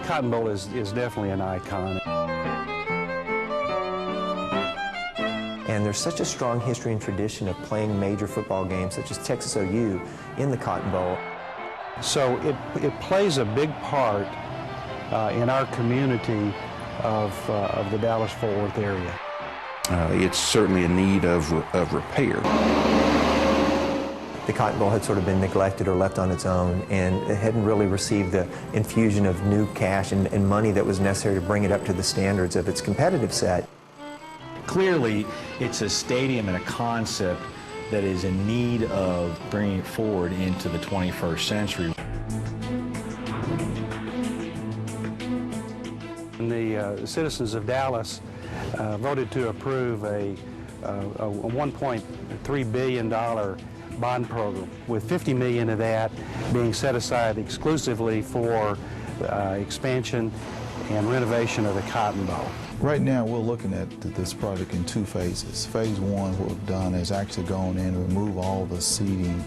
Cotton Bowl is definitely an icon. And there's such a strong history and tradition of playing major football games, such as Texas OU, in the Cotton Bowl. So it plays a big part in our community of the Dallas-Fort Worth area. It's certainly in need of repair. The Cotton Bowl had sort of been neglected or left on its own, and it hadn't really received the infusion of new cash and money that was necessary to bring it up to the standards of its competitive set. Clearly, it's a stadium and a concept that is in need of bringing it forward into the 21st century. And the citizens of Dallas voted to approve a $1.3 billion bond program, with $50 million of that being set aside exclusively for expansion and renovation of the Cotton Bowl. Right now, we're looking at this project in two phases. Phase one, what we've done is actually gone in and remove all the seating,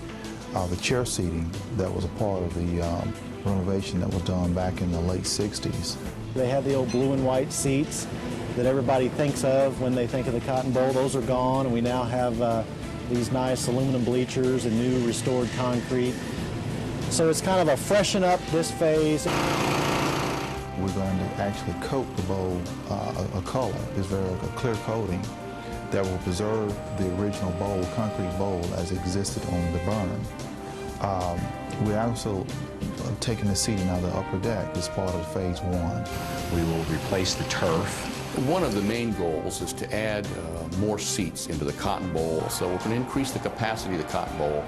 the chair seating that was a part of the renovation that was done back in the late 60s. They have the old blue and white seats that everybody thinks of when they think of the Cotton Bowl. Those are gone, and we now have these nice aluminum bleachers and new restored concrete. So it's kind of a freshen up this phase. We're going to actually coat the bowl a color. It's a clear coating that will preserve the original bowl, concrete bowl, as existed on the burn. We're also taking the seating out of the upper deck as part of phase one. We will replace the turf. One of the main goals is to add more seats into the Cotton Bowl, so we're going to increase the capacity of the Cotton Bowl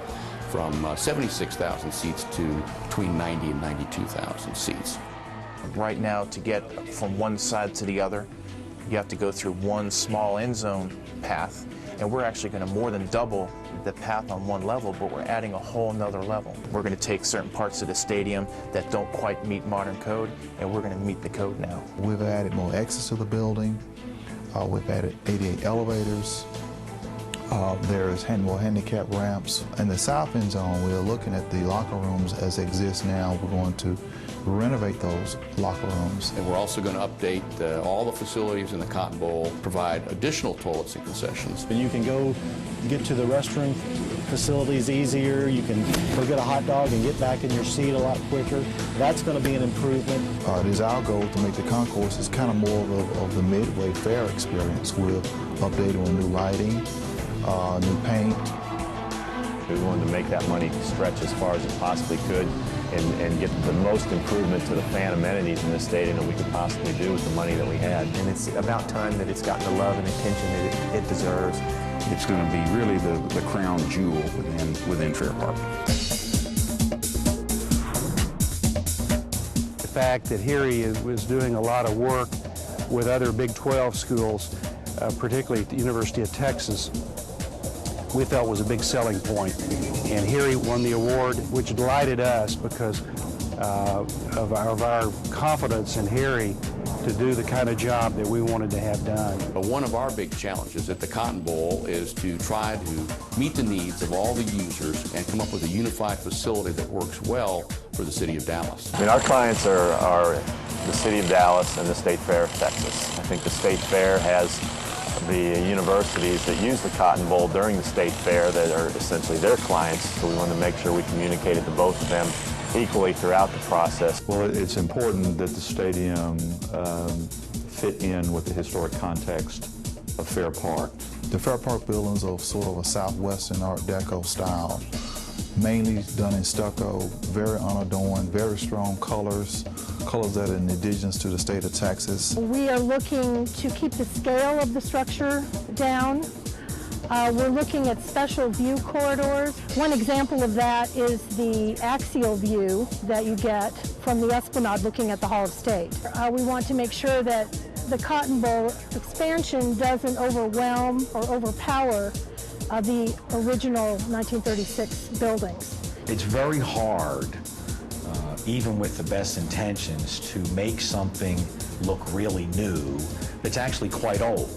from 76,000 seats to between 90 and 92,000 seats. Right now, to get from one side to the other, you have to go through one small end zone path, and we're actually going to more than double the path on one level, but we're adding a whole nother level. We're going to take certain parts of the stadium that don't quite meet modern code, and we're going to meet the code now. We've added more exits to the building. We've added 88 elevators. There's more handicap ramps. In the south end zone, we're looking at the locker rooms as they exist now. We're going to renovate those locker rooms. And we're also going to update all the facilities in the Cotton Bowl, provide additional toilets and concessions. And you can go get to the restroom facilities easier. You can go get a hot dog and get back in your seat a lot quicker. That's going to be an improvement. It is our goal to make the concourses kind of more of the midway fair experience. We're updating with new lighting, new paint. We wanted to make that money stretch as far as it possibly could and get the most improvement to the fan amenities in this stadium that we could possibly do with the money that we had. And it's about time that it's gotten the love and attention that it deserves. It's going to be really the crown jewel within Fair Park. The fact that Heery was doing a lot of work with other Big 12 schools, particularly at the University of Texas, we felt was a big selling point. And Heery won the award, which delighted us because of our confidence in Heery to do the kind of job that we wanted to have done. But one of our big challenges at the Cotton Bowl is to try to meet the needs of all the users and come up with a unified facility that works well for the city of Dallas. I mean, our clients are the city of Dallas and the State Fair of Texas. I think the State Fair has the universities that use the Cotton Bowl during the State Fair that are essentially their clients, so we want to make sure we communicated to both of them equally throughout the process. Well, it's important that the stadium fit in with the historic context of Fair Park. The Fair Park buildings are sort of a Southwestern Art Deco style, mainly done in stucco, very unadorned, very strong colors that are indigenous to the state of Texas. We are looking to keep the scale of the structure down. We're looking at special view corridors. One example of that is the axial view that you get from the Esplanade looking at the Hall of State. We want to make sure that the Cotton Bowl expansion doesn't overwhelm or overpower the original 1936 buildings. It's very hard, even with the best intentions, to make something look really new that's actually quite old.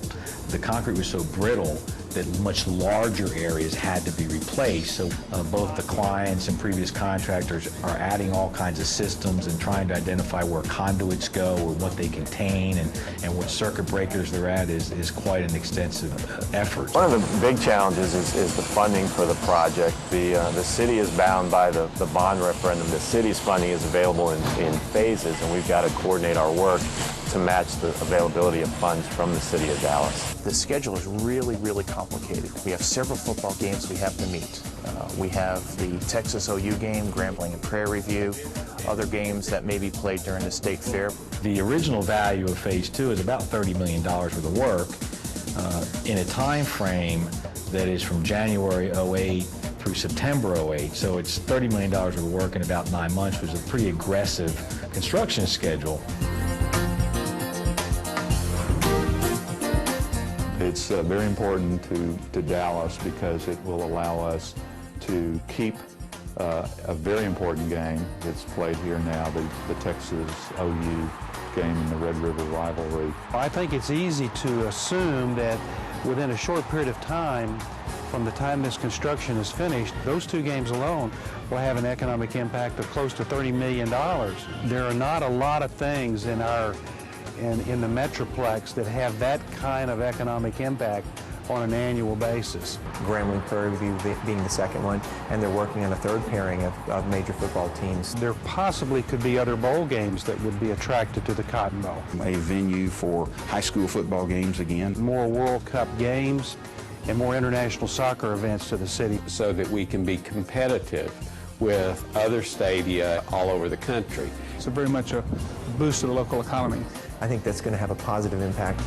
The concrete was so brittle that much larger areas had to be replaced. So both the clients and previous contractors are adding all kinds of systems and trying to identify where conduits go or what they contain and what circuit breakers they're at is quite an extensive effort. One of the big challenges is the funding for the project. The city is bound by the bond referendum. The city's funding is available in phases, and we've got to coordinate our work to match the availability of funds from the city of Dallas. The schedule is really, really complicated. We have several football games we have to meet. We have the Texas OU game, Grambling and Prairie View, other games that may be played during the state fair. The original value of Phase 2 is about $30 million worth of work in a time frame that is from January 08 through September 08. So it's $30 million worth of work in about 9 months, which is a pretty aggressive construction schedule. It's very important to Dallas because it will allow us to keep a very important game that's played here now, the Texas OU game in the Red River rivalry. I think it's easy to assume that within a short period of time, from the time this construction is finished, those two games alone will have an economic impact of close to $30 million. There are not a lot of things in the Metroplex that have that kind of economic impact on an annual basis. Grambling Prairie View being the second one, and they're working on a third pairing of major football teams. There possibly could be other bowl games that would be attracted to the Cotton Bowl. A venue for high school football games again. More World Cup games and more international soccer events to the city. So that we can be competitive with other stadia all over the country. It's very much a boost to the local economy. I think that's going to have a positive impact.